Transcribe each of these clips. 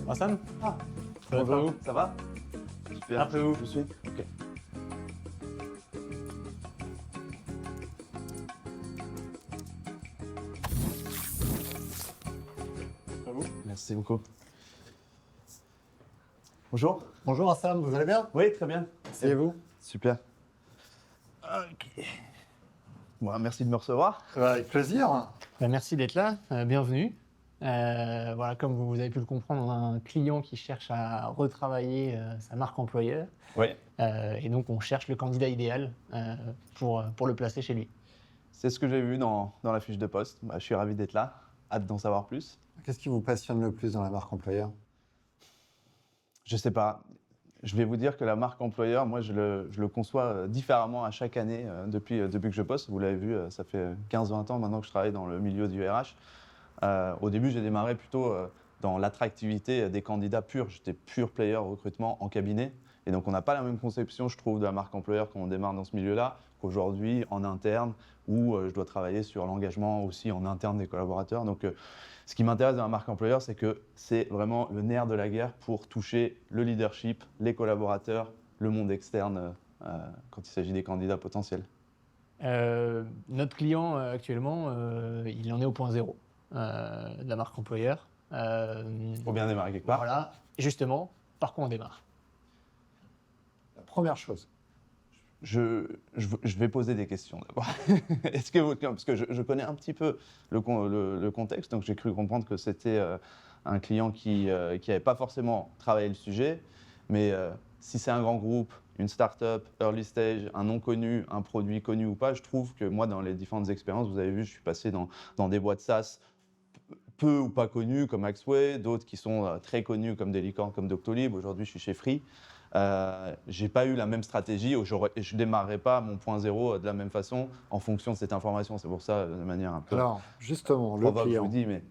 Hassan. Ah, Ça va, bonjour. Fab? Ça va? Super. Après vous. Je suis. Ok. À vous. Merci beaucoup. Bonjour. Bonjour Hassan, vous allez bien? Oui, très bien. Asseyez-vous. Super. Ok. Bon, merci de me recevoir. Avec plaisir. Merci d'être là, bienvenue. Voilà, comme vous avez pu le comprendre, on a un client qui cherche à retravailler sa marque employeur. Oui. Et donc, on cherche le candidat idéal pour le placer chez lui. C'est ce que j'ai vu dans la fiche de poste. Bah, je suis ravi d'être là. Hâte d'en savoir plus. Qu'est-ce qui vous passionne le plus dans la marque employeur? Je sais pas. Je vais vous dire que la marque employeur, moi, je le conçois différemment à chaque année depuis que je poste. Vous l'avez vu, ça fait 15-20 ans maintenant que je travaille dans le milieu du RH. Au début, j'ai démarré plutôt dans l'attractivité des candidats purs. J'étais pur player recrutement en cabinet. Et donc, on n'a pas la même conception, je trouve, de la marque employeur quand on démarre dans ce milieu-là qu'aujourd'hui en interne, où je dois travailler sur l'engagement aussi en interne des collaborateurs. Donc, ce qui m'intéresse dans la marque employeur, c'est que c'est vraiment le nerf de la guerre pour toucher le leadership, les collaborateurs, le monde externe quand il s'agit des candidats potentiels. Notre client actuellement, il en est au point zéro de la marque employeur. Faut bien démarrer quelque part. Voilà, et justement, par quoi on démarre? La première chose. Je vais poser des questions d'abord. Parce que je connais un petit peu le contexte, donc j'ai cru comprendre que c'était un client qui n'avait pas forcément travaillé le sujet, mais si c'est un grand groupe, une start-up, early stage, un non connu, un produit connu ou pas, je trouve que moi, dans les différentes expériences, vous avez vu, je suis passé dans des boîtes SaaS peu ou pas connues comme Axway, d'autres qui sont très connues comme des licornes comme Doctolib. Aujourd'hui, je suis chez Free. J'ai pas eu la même stratégie, je démarrerai pas mon point zéro de la même façon en fonction de cette information. C'est pour ça, de manière un peu Alors, justement, le provoque, je client. vous dis, mais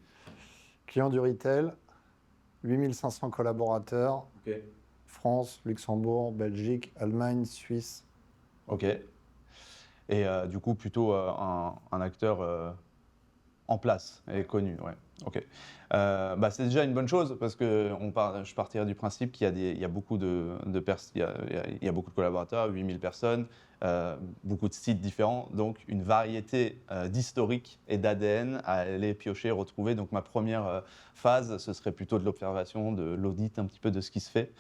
Client du retail, 8500 collaborateurs, France, Luxembourg, Belgique, Allemagne, Suisse. ok. Et du coup, plutôt un acteur en place et connu, ouais. Ok. C'est déjà une bonne chose parce que je partirais du principe il y a beaucoup il y a beaucoup de collaborateurs, 8000 personnes, beaucoup de sites différents, donc une variété d'historique et d'ADN à aller piocher, retrouver. Donc ma première phase, ce serait plutôt de l'observation, de l'audit un petit peu de ce qui se fait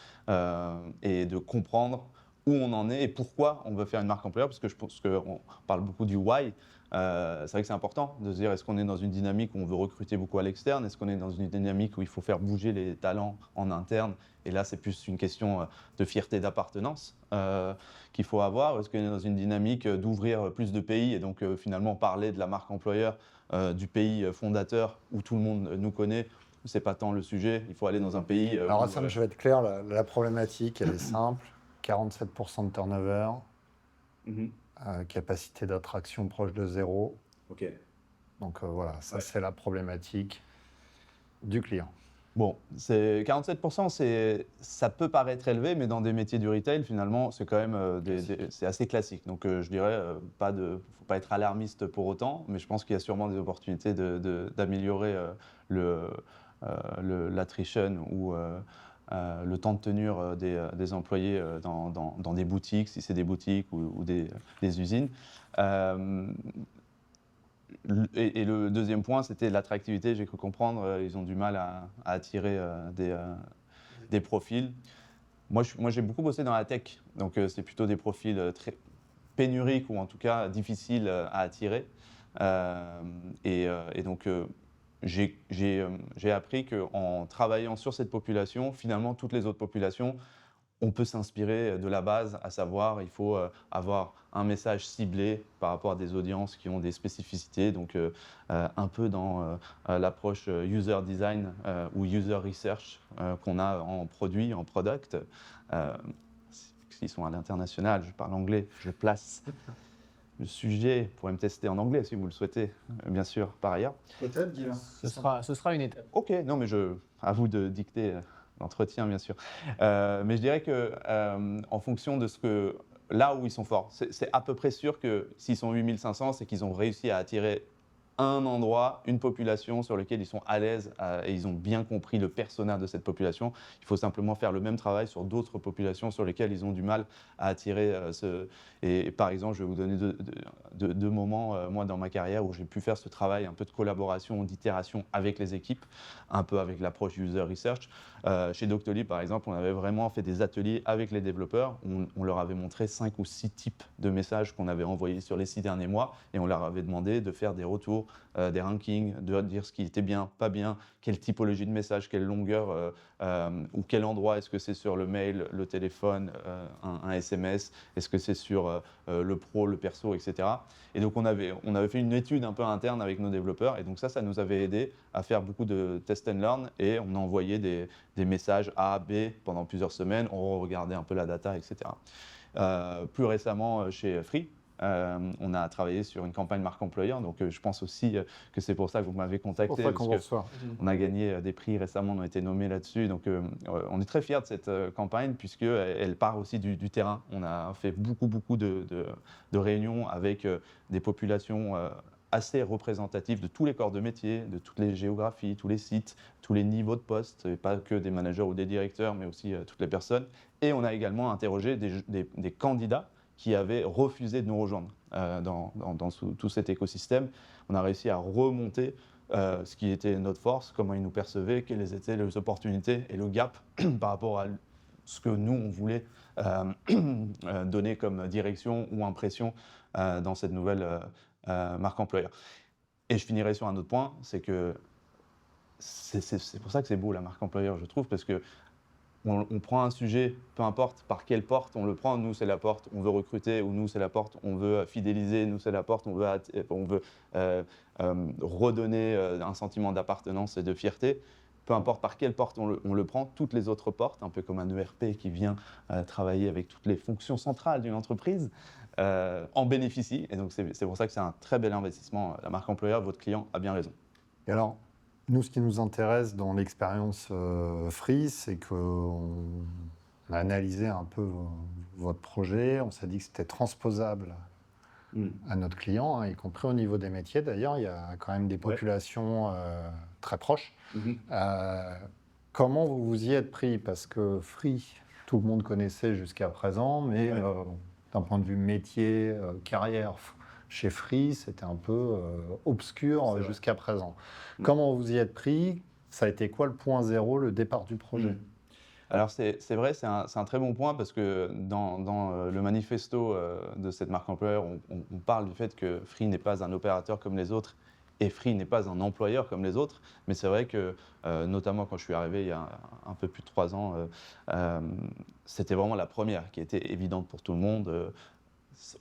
et de comprendre où on en est et pourquoi on veut faire une marque employeur, parce que je pense qu'on parle beaucoup du why. C'est vrai que c'est important de se dire, est-ce qu'on est dans une dynamique où on veut recruter beaucoup à l'externe? Est-ce qu'on est dans une dynamique où il faut faire bouger les talents en interne? Et là, c'est plus une question de fierté d'appartenance qu'il faut avoir. Est-ce qu'on est dans une dynamique d'ouvrir plus de pays et donc finalement parler de la marque employeur du pays fondateur où tout le monde nous connaît? C'est pas tant le sujet. Il faut aller dans un pays Alors où, Hassan, je vais être clair, la problématique, elle est simple. 47% de turnover, capacité d'attraction proche de zéro. Ok. Donc voilà, ça Ouais. c'est la problématique du client. Bon, 47%, ça peut paraître élevé, mais dans des métiers du retail, finalement, c'est quand même c'est assez classique. Donc, je dirais, faut pas être alarmiste pour autant, mais je pense qu'il y a sûrement des opportunités d'améliorer l'attrition ou le temps de tenue des employés dans des boutiques, si c'est des boutiques ou des usines. Et le deuxième point, c'était l'attractivité. J'ai cru comprendre, ils ont du mal à attirer des profils. Moi, j'ai beaucoup bossé dans la tech, donc c'est plutôt des profils très pénuriques ou en tout cas difficiles à attirer. Et donc, j'ai appris qu'en travaillant sur cette population, finalement, toutes les autres populations, on peut s'inspirer de la base, à savoir, il faut avoir un message ciblé par rapport à des audiences qui ont des spécificités, donc un peu dans l'approche user design ou user research qu'on a en produit, en product. S'ils sont à l'international, je parle anglais, je place le sujet, vous pourrez me tester en anglais si vous le souhaitez, bien sûr, par ailleurs. Peut-être, Guillaume. Ce sera une étape. Ok, non mais à vous de dicter l'entretien bien sûr. Mais je dirais que en fonction de là où ils sont forts, c'est à peu près sûr que s'ils sont 8500, c'est qu'ils ont réussi à attirer un endroit, une population sur laquelle ils sont à l'aise et ils ont bien compris le persona de cette population. Il faut simplement faire le même travail sur d'autres populations sur lesquelles ils ont du mal à attirer Et par exemple, je vais vous donner deux moments, moi, dans ma carrière, où j'ai pu faire ce travail un peu de collaboration, d'itération avec les équipes, un peu avec l'approche user research. Chez Doctolib, par exemple, on avait vraiment fait des ateliers avec les développeurs. On leur avait montré 5 ou 6 types de messages qu'on avait envoyés sur les 6 derniers mois et on leur avait demandé de faire des retours, des rankings, de dire ce qui était bien, pas bien, quelle typologie de message, quelle longueur ou quel endroit. Est-ce que c'est sur le mail, le téléphone, un SMS? Est-ce que c'est sur le pro, le perso, etc. Et donc on avait fait une étude un peu interne avec nos développeurs et donc ça nous avait aidé à faire beaucoup de test and learn et on a envoyé des messages A, B pendant plusieurs semaines, on regardait un peu la data, etc. Plus récemment chez Free, on a travaillé sur une campagne marque employeur, donc je pense aussi que c'est pour ça que vous m'avez contacté. C'est pour ça qu'on vous reçoit. On a gagné des prix récemment, on a été nommés là-dessus, donc on est très fiers de cette campagne puisqu'elle part aussi du terrain. On a fait beaucoup de réunions avec des populations assez représentatives de tous les corps de métier, de toutes les géographies, tous les sites, tous les niveaux de poste, et pas que des managers ou des directeurs, mais aussi toutes les personnes. Et on a également interrogé des candidats qui avaient refusé de nous rejoindre dans tout cet écosystème. On a réussi à remonter ce qui était notre force, comment ils nous percevaient, quelles étaient les opportunités et le gap par rapport à ce que nous, on voulait donner comme direction ou impression dans cette nouvelle marque employeur. Et je finirai sur un autre point, c'est que c'est pour ça que c'est beau la marque employeur, je trouve, parce que on prend un sujet, peu importe par quelle porte on le prend, nous c'est la porte, on veut recruter, ou nous c'est la porte, on veut fidéliser, nous c'est la porte, on veut redonner un sentiment d'appartenance et de fierté. Peu importe par quelle porte on le prend, toutes les autres portes, un peu comme un ERP qui vient travailler avec toutes les fonctions centrales d'une entreprise, en bénéficient. Et donc c'est pour ça que c'est un très bel investissement. La marque employeur, votre client a bien raison. Et alors, nous, ce qui nous intéresse dans l'expérience Free, c'est qu'on a analysé un peu votre projet. On s'est dit que c'était transposable à notre client, hein, y compris au niveau des métiers. D'ailleurs, il y a quand même des populations très proches. Comment vous vous y êtes pris? Parce que Free, tout le monde connaissait jusqu'à présent, mais d'un point de vue métier, carrière, chez Free, c'était un peu obscur jusqu'à présent. Comment vous y êtes pris? Ça a été quoi le point zéro, le départ du projet? Alors c'est vrai, c'est un très bon point parce que dans le manifesto de cette marque employeur, on parle du fait que Free n'est pas un opérateur comme les autres et Free n'est pas un employeur comme les autres. Mais c'est vrai que, notamment quand je suis arrivé il y a un peu plus de 3 ans, c'était vraiment la première qui était évidente pour tout le monde.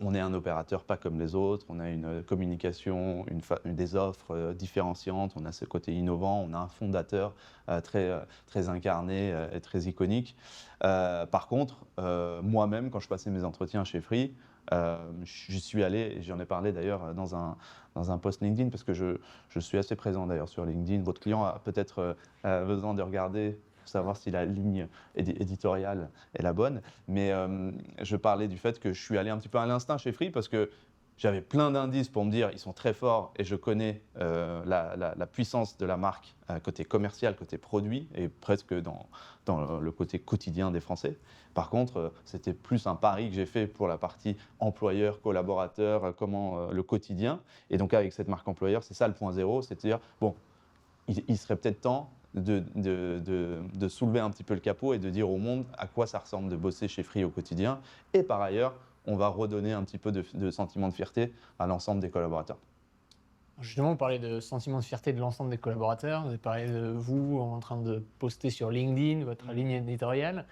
On est un opérateur pas comme les autres, on a une communication, des offres différenciantes, on a ce côté innovant, on a un fondateur très incarné et très iconique. Par contre, moi-même, quand je passais mes entretiens chez Free, j'y suis allé, et j'en ai parlé d'ailleurs dans un post LinkedIn, parce que je suis assez présent d'ailleurs sur LinkedIn. Votre client a peut-être besoin de regarder pour savoir si la ligne éditoriale est la bonne. Mais je parlais du fait que je suis allé un petit peu à l'instinct chez Free parce que j'avais plein d'indices pour me dire ils sont très forts et je connais la puissance de la marque côté commercial, côté produit et presque dans le côté quotidien des Français. Par contre, c'était plus un pari que j'ai fait pour la partie employeur, collaborateur, le quotidien. Et donc avec cette marque employeur, c'est ça le point zéro, c'est-à-dire bon, il serait peut-être temps de soulever un petit peu le capot et de dire au monde à quoi ça ressemble de bosser chez Free au quotidien. Et par ailleurs, on va redonner un petit peu de sentiment de fierté à l'ensemble des collaborateurs. Justement, vous parlez de sentiment de fierté de l'ensemble des collaborateurs. Vous avez parlé de vous en train de poster sur LinkedIn votre ligne éditoriale.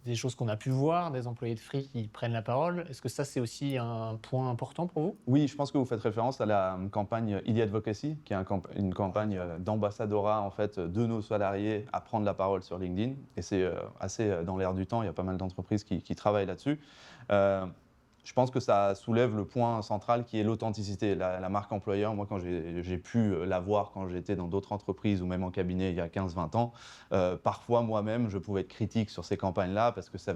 Des choses qu'on a pu voir, des employés de Free qui prennent la parole. Est-ce que ça, c'est aussi un point important pour vous? Oui, je pense que vous faites référence à la campagne e-Advocacy, qui est une campagne d'ambassadora en fait, de nos salariés à prendre la parole sur LinkedIn. Et c'est assez dans l'air du temps, il y a pas mal d'entreprises qui travaillent là-dessus. je pense que ça soulève le point central qui est l'authenticité. La marque employeur, moi, quand j'ai pu la voir quand j'étais dans d'autres entreprises ou même en cabinet il y a 15-20 ans, parfois moi-même, je pouvais être critique sur ces campagnes-là parce que ça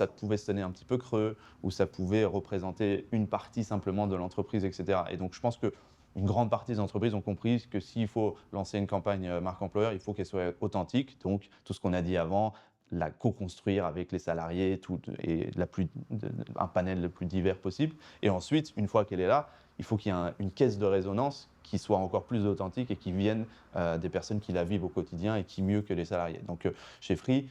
pouvait sonner un petit peu creux ou ça pouvait représenter une partie simplement de l'entreprise, etc. Et donc, je pense que une grande partie des entreprises ont compris que s'il faut lancer une campagne marque employeur, il faut qu'elle soit authentique. Donc, tout ce qu'on a dit avant, la co-construire avec les salariés et un panel le plus divers possible. Et ensuite, une fois qu'elle est là, il faut qu'il y ait une caisse de résonance qui soit encore plus authentique et qui vienne des personnes qui la vivent au quotidien et qui mieux que les salariés. Donc, chez Free,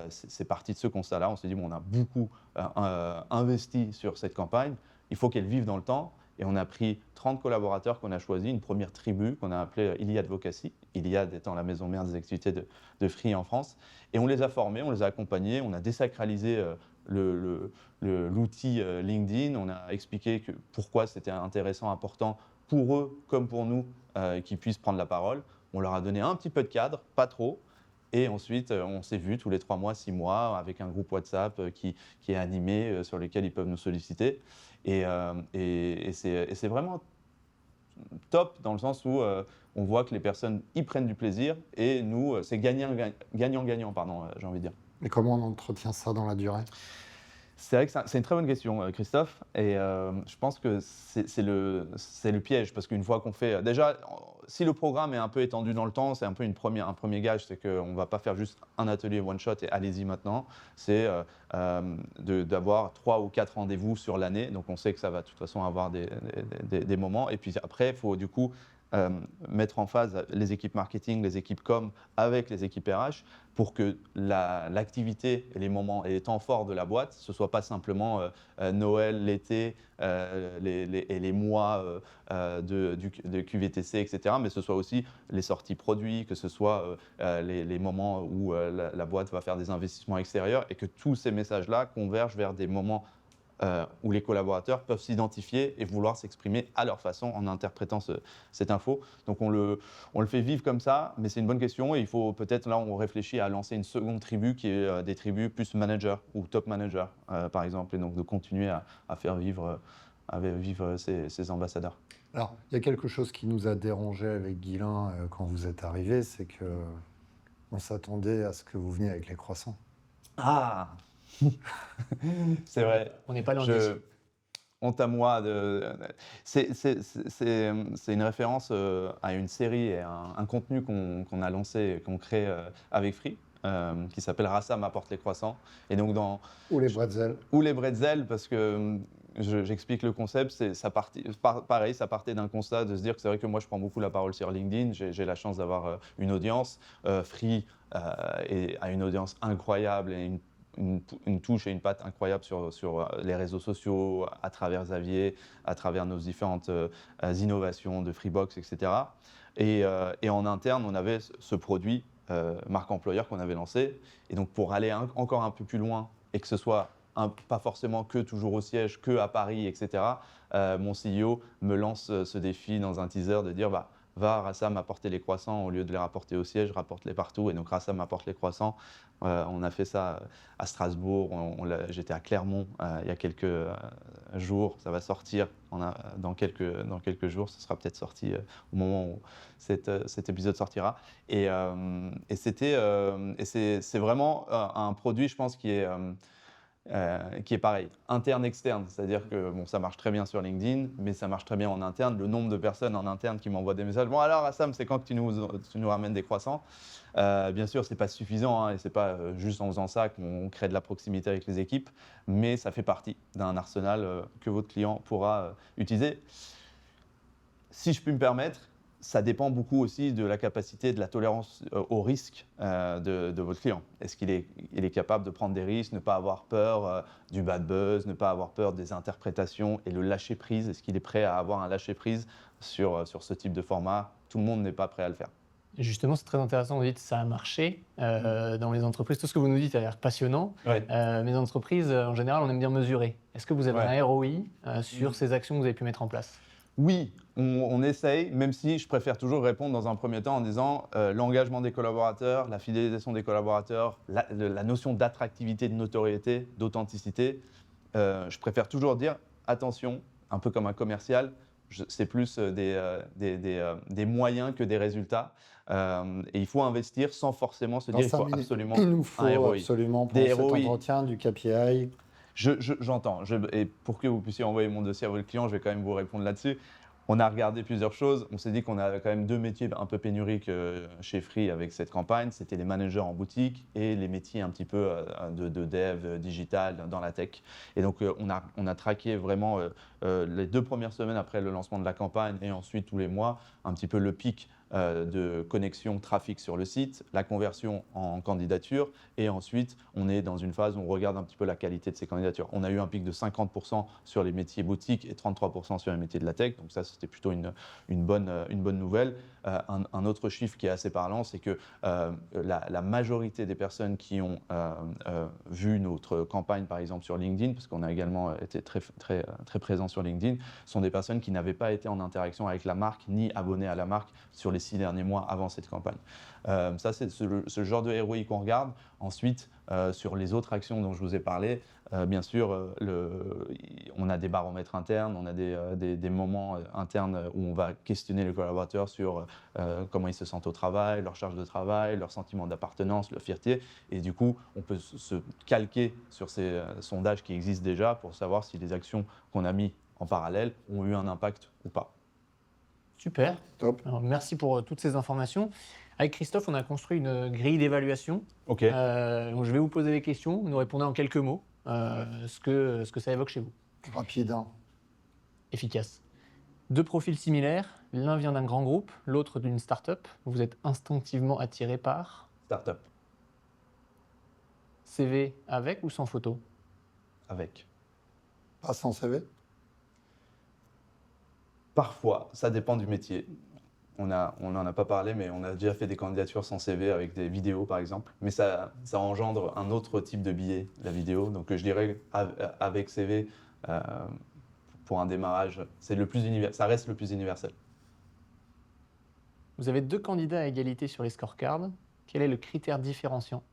c'est parti de ce constat-là. On s'est dit, bon, on a beaucoup investi sur cette campagne. Il faut qu'elle vive dans le temps. Et on a pris 30 collaborateurs qu'on a choisis, une première tribu qu'on a appelée Iliad Advocacy, Iliad étant la maison mère des activités de Free en France. Et on les a formés, on les a accompagnés, on a désacralisé l'outil LinkedIn, on a expliqué pourquoi c'était intéressant, important pour eux comme pour nous qu'ils puissent prendre la parole. On leur a donné un petit peu de cadre, pas trop. Et ensuite, on s'est vus tous les 3 mois, 6 mois, avec un groupe WhatsApp qui est animé, sur lequel ils peuvent nous solliciter. Et c'est vraiment top dans le sens où on voit que les personnes y prennent du plaisir et nous, c'est gagnant-gagnant, j'ai envie de dire. Et comment on entretient ça dans la durée ? C'est vrai que c'est une très bonne question, Christophe. Et je pense que c'est le piège. Parce qu'une fois qu'on fait. Déjà, si le programme est un peu étendu dans le temps, c'est un peu un premier gage. C'est qu'on ne va pas faire juste un atelier one-shot et allez-y maintenant. C'est d'avoir 3 ou 4 rendez-vous sur l'année. Donc on sait que ça va de toute façon avoir des moments. Et puis après, il faut du coup mettre en phase les équipes marketing, les équipes com avec les équipes RH pour que l'activité et les moments et les temps forts de la boîte, ce ne soit pas simplement Noël, l'été et les mois de QVTC, etc., mais ce soit aussi les sorties produits, que ce soit les moments où la boîte va faire des investissements extérieurs et que tous ces messages-là convergent vers des moments où les collaborateurs peuvent s'identifier et vouloir s'exprimer à leur façon en interprétant cette info. Donc on le fait vivre comme ça, mais c'est une bonne question et il faut peut-être, là on réfléchit à lancer une seconde tribu qui est des tribus plus manager ou top manager par exemple, et donc de continuer à faire vivre ces ambassadeurs. Alors, il y a quelque chose qui nous a dérangé avec Guilain quand vous êtes arrivé, c'est qu'on s'attendait à ce que vous veniez avec les croissants. Ah c'est vrai. On n'est pas loin d'ici. Honte à moi. C'est une référence à une série et un contenu qu'on a lancé, qu'on crée avec Free, qui s'appelle Rassam apporte les croissants. Et donc Ou les bretzels. Ou les bretzels, parce que j'explique le concept. Pareil, ça partait d'un constat de se dire que c'est vrai que moi je prends beaucoup la parole sur LinkedIn. J'ai la chance d'avoir une audience. Free a une audience incroyable et une touche et une patte incroyable sur les réseaux sociaux, à travers Xavier, à travers nos différentes innovations de Freebox, etc. Et en interne, on avait ce produit marque employeur qu'on avait lancé. Et donc, pour aller encore un peu plus loin et que ce soit pas forcément que toujours au siège, que à Paris, etc., mon CEO me lance ce défi dans un teaser de dire va, Rassam apporter les croissants, au lieu de les rapporter au siège, rapporte-les partout. Et donc Rassam apporte les croissants. On a fait ça à Strasbourg, j'étais à Clermont il y a quelques jours. Ça va sortir dans quelques jours. Ça sera peut-être sorti au moment où cet épisode sortira. Et c'est vraiment un produit, je pense, qui est pareil, interne-externe, c'est-à-dire que ça marche très bien sur LinkedIn, mais ça marche très bien en interne. Le nombre de personnes en interne qui m'envoient des messages, bon alors Assam, c'est quand que tu nous ramènes des croissants? Bien sûr, c'est pas suffisant, et c'est pas juste en faisant ça qu'on crée de la proximité avec les équipes, mais ça fait partie d'un arsenal que votre client pourra utiliser. Si je puis me permettre, ça dépend beaucoup aussi de la capacité, de la tolérance au risque de votre client. Est-ce qu'il est capable de prendre des risques, ne pas avoir peur du bad buzz, ne pas avoir peur des interprétations et le lâcher prise? Est-ce qu'il est prêt à avoir un lâcher prise sur ce type de format? Tout le monde n'est pas prêt à le faire. Justement, c'est très intéressant, vous dites que ça a marché dans les entreprises. Tout ce que vous nous dites a l'air passionnant. Ouais. Mais les entreprises, en général, on aime bien mesurer. Est-ce que vous avez un ROI sur ces actions que vous avez pu mettre en place? Oui, on essaye, même si je préfère toujours répondre dans un premier temps en disant l'engagement des collaborateurs, la fidélisation des collaborateurs, la notion d'attractivité, de notoriété, d'authenticité, je préfère toujours dire attention, un peu comme un commercial, c'est plus des moyens que des résultats. Et il faut investir sans forcément se dire qu'il faut absolument il nous un faut ROI. absolument pour Des cet ROI. entretien du KPI. J'entends. Et pour que vous puissiez envoyer mon dossier à votre client, je vais quand même vous répondre là-dessus. On a regardé plusieurs choses. On s'est dit qu'on a quand même 2 métiers un peu pénuriques chez Free avec cette campagne. C'était les managers en boutique et les métiers un petit peu de dev digital dans la tech. Et donc, on a traqué vraiment les 2 premières semaines après le lancement de la campagne et ensuite tous les mois, un petit peu le pic de connexion trafic sur le site, la conversion en candidature et ensuite on est dans une phase où on regarde un petit peu la qualité de ces candidatures. On a eu un pic de 50% sur les métiers boutiques et 33% sur les métiers de la tech, donc ça c'était plutôt une bonne nouvelle. Un autre chiffre qui est assez parlant, c'est que la majorité des personnes qui ont vu notre campagne par exemple sur LinkedIn, parce qu'on a également été très présent sur LinkedIn, sont des personnes qui n'avaient pas été en interaction avec la marque ni abonnées à la marque sur les 6 derniers mois avant cette campagne. Ça, c'est ce genre de ROI qu'on regarde. Ensuite, sur les autres actions dont je vous ai parlé, bien sûr, on a des baromètres internes, on a des moments internes où on va questionner les collaborateurs sur comment ils se sentent au travail, leur charge de travail, leur sentiment d'appartenance, leur fierté. Et du coup, on peut se calquer sur ces sondages qui existent déjà pour savoir si les actions qu'on a mis en parallèle ont eu un impact ou pas. Super. Top. Alors, merci pour toutes ces informations. Avec Christophe, on a construit une grille d'évaluation. Ok. Donc je vais vous poser des questions. Vous nous répondez en quelques mots ce que ça évoque chez vous. Rapide. Hein. Efficace. 2 profils similaires. L'un vient d'un grand groupe, l'autre d'une start-up. Vous êtes instinctivement attiré par Startup. CV avec ou sans photo? Avec. Pas sans CV. Parfois, ça dépend du métier. On n'en a pas parlé, mais on a déjà fait des candidatures sans CV avec des vidéos, par exemple. Mais ça engendre un autre type de billet, la vidéo. Donc, je dirais avec CV, pour un démarrage, ça reste le plus universel. Vous avez 2 candidats à égalité sur les scorecards. Quel est le critère différenciant?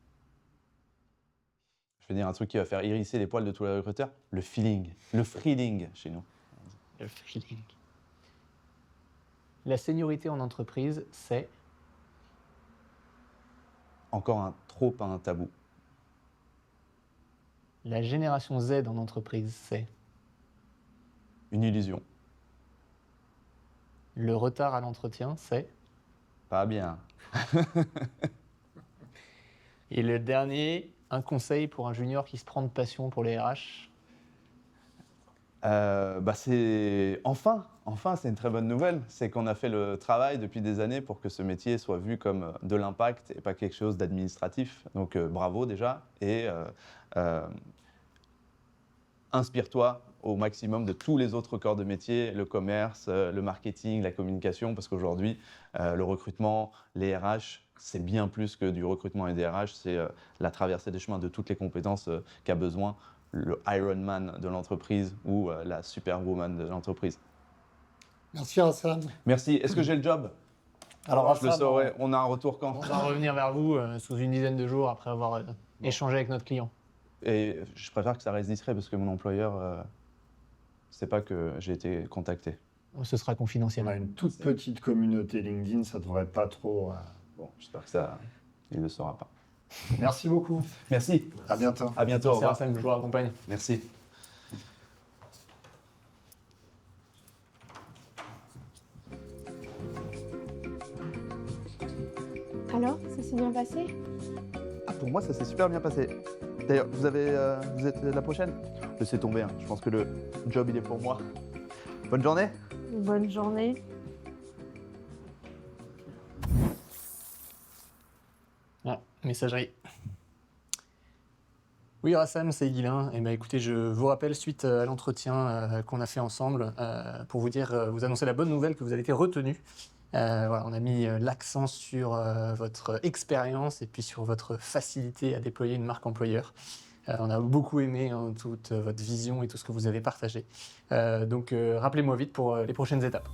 Je vais dire un truc qui va faire hérisser les poils de tous les recruteurs. Le feeling, le feeling chez nous. Le feeling. La seniorité en entreprise, c'est Encore un tabou. la génération Z en entreprise, c'est Une illusion. le retard à l'entretien, c'est Pas bien. et le dernier, un conseil pour un junior qui se prend de passion pour les RH. C'est enfin, c'est une très bonne nouvelle. C'est qu'on a fait le travail depuis des années pour que ce métier soit vu comme de l'impact et pas quelque chose d'administratif. Donc bravo déjà et inspire-toi au maximum de tous les autres corps de métier, le commerce, le marketing, la communication, parce qu'aujourd'hui, le recrutement, les RH, c'est bien plus que du recrutement et des RH, c'est la traversée des chemins de toutes les compétences qu'a besoin le Iron Man de l'entreprise ou la Superwoman de l'entreprise. Merci Hassan. Merci. Est-ce que j'ai le job? Alors Je le saurai. On a un retour quand? On va revenir vers vous sous une dizaine de jours après avoir échangé avec notre client. Et je préfère que ça reste discret parce que mon employeur ne sait pas que j'ai été contacté. Ce sera confidentiel. On a une toute petite communauté LinkedIn, ça devrait pas trop. Bon, j'espère que ça, il ne le saura pas. Merci beaucoup. Merci. À bientôt. À bientôt. Au C'est revoir. Arsène, je vous accompagne. Merci. Alors, ça s'est bien passé? Ah, pour moi, ça s'est super bien passé. D'ailleurs, vous êtes la prochaine? Laissez tomber, hein. Je pense que le job, il est pour moi. Bonne journée. Bonne journée. Ah, messagerie. Oui, Rassam, c'est Guilain. Eh ben, écoutez, je vous rappelle, suite à l'entretien qu'on a fait ensemble, pour vous dire, vous annoncer la bonne nouvelle que vous avez été retenu. Voilà, on a mis l'accent sur votre expérience et puis sur votre facilité à déployer une marque employeur. On a beaucoup aimé toute votre vision et tout ce que vous avez partagé. Donc, rappelez-moi vite pour les prochaines étapes.